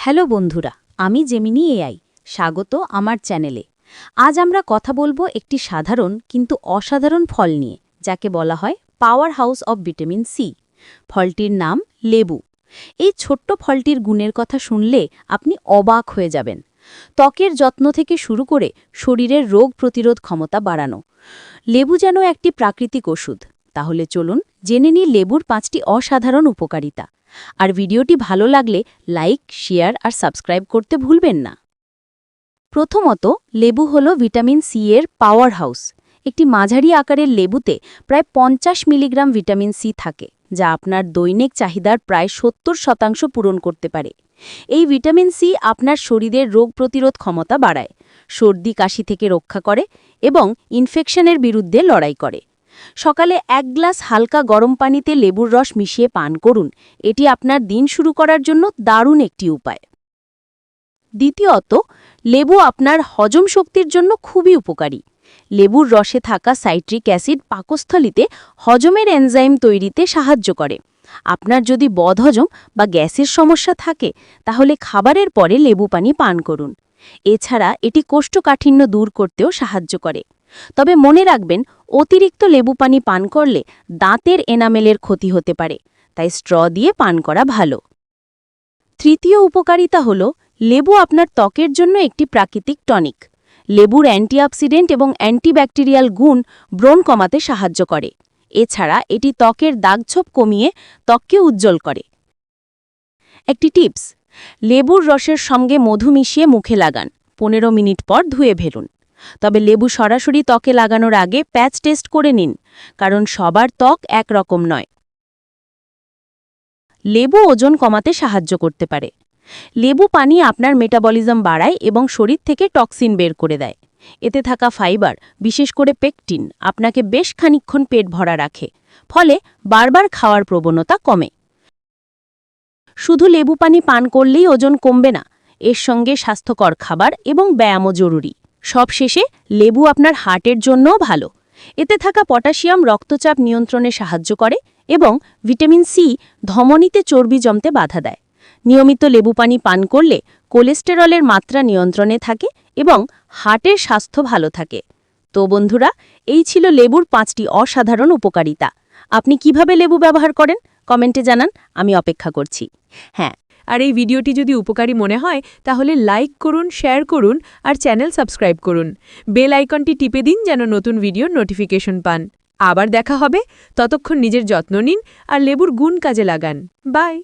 Hello বন্ধুরা, আমি Gemini AI. স্বাগত আমার চ্যানেলে। আজ আমরা কথা বলবো একটি সাধারণ কিন্তু অসাধারণ ফল নিয়ে, যাকে বলা হয় power house of vitamin C. ফলটির নাম লেবু। এই ছোট্ট ফলটির গুণের কথা শুনলে আপনি অবাক হয়ে যাবেন। ত্বকের যত্ন থেকে শুরু করে শরীরের রোগ প্রতিরোধ ক্ষমতা বাড়ানো। লেবু যেন একটি প্রাকৃতিক ওষুধ। তাহলে চলুন জেনে নিই লেবুর 5টি অসাধারণ উপকারিতা। আর ভিডিওটি ভালো লাগলে লাইক, শেয়ার আর সাবস্ক্রাইব করতে ভুলবেন না। প্রথমত, লেবু হল ভিটামিন সি এর পাওয়ার হাউস। একটি মাঝারি আকারের লেবুতে প্রায় 50 মিলিগ্রাম ভিটামিন সি থাকে, যা আপনার দৈনিক চাহিদার প্রায় 70% পূরণ করতে পারে। এই ভিটামিন সি আপনার শরীরের রোগ প্রতিরোধ ক্ষমতা বাড়ায়, সর্দি কাশি থেকে রক্ষা করে এবং ইনফেকশনের বিরুদ্ধে লড়াই করে। সকালে 1 গ্লাস হালকা গরম পানিতে লেবুর রস মিশিয়ে পান করুন। এটি আপনার দিন শুরু করার জন্য দারুণ একটি উপায়। দ্বিতীয়ত, লেবু আপনার হজম শক্তির জন্য খুবই উপকারী। লেবুর রসে থাকা সাইট্রিক অ্যাসিড পাকস্থলিতে হজমের এনজাইম তৈরিতে সাহায্য করে। আপনার যদি বদহজম বা গ্যাসের সমস্যা থাকে, তাহলে খাবারের পরে লেবু পানি পান করুন। এছাড়া এটি কোষ্ঠকাঠিন্য দূর করতেও সাহায্য করে। তবে মনে রাখবেন, অতিরিক্ত লেবু পানি পান করলে দাঁতের এনামেলের ক্ষতি হতে পারে, তাই স্ট্র দিয়ে পান করা ভালো। তৃতীয় উপকারিতা হল, লেবু আপনার ত্বকের জন্য একটি প্রাকৃতিক টনিক। লেবুর অ্যান্টিঅক্সিডেন্ট এবং অ্যান্টিব্যাকটেরিয়াল গুণ ব্রণ কমাতে সাহায্য করে। এছাড়া এটি ত্বকের দাগছোপ কমিয়ে ত্বককে উজ্জ্বল করে। একটি টিপস: লেবুর রসের সঙ্গে মধু মিশিয়ে মুখে লাগান, 15 মিনিট পর ধুয়ে ফেলুন। তবে লেবু সরাসরি ত্বকে লাগানোর আগে প্যাচ টেস্ট করে নিন, কারণ সবার ত্বক একরকম নয়। লেবু ওজন কমাতে সাহায্য করতে পারে। লেবু পানি আপনার মেটাবলিজম বাড়ায় এবং শরীর থেকে টক্সিন বের করে দেয়। এতে থাকা ফাইবার, বিশেষ করে পেকটিন, আপনাকে বেশ খানিকক্ষণ পেট ভরা রাখে, ফলে বারবার খাওয়ার প্রবণতা কমে। শুধু লেবু পানি পান করলেই ওজন কমবে না, এর সঙ্গে স্বাস্থ্যকর খাবার এবং ব্যায়ামও জরুরি। সবশেষে, লেবু আপনার হার্টের জন্যও ভালো। এতে থাকা পটাশিয়াম রক্তচাপ নিয়ন্ত্রণে সাহায্য করে এবং ভিটামিন সি ধমনীতে চর্বি জমতে বাধা দেয়। নিয়মিত লেবু পানি পান করলে কোলেস্টেরলের মাত্রা নিয়ন্ত্রণে থাকে এবং হার্টের স্বাস্থ্য ভালো থাকে। তো বন্ধুরা, এই ছিল লেবুর 5টি অসাধারণ উপকারিতা। আপনি কিভাবে লেবু ব্যবহার করেন কমেন্টে জানান, আমি অপেক্ষা করছি। হ্যাঁ, আর এই ভিডিওটি যদি উপকারী মনে হয় তাহলে লাইক করুন, শেয়ার করুন আর চ্যানেল সাবস্ক্রাইব করুন। বেল আইকনটি টিপে দিন যেন নতুন ভিডিওর নোটিফিকেশন পান। আবার দেখা হবে, ততক্ষণ নিজের যত্ন নিন আর লেবুর গুণ কাজে লাগান। বাই।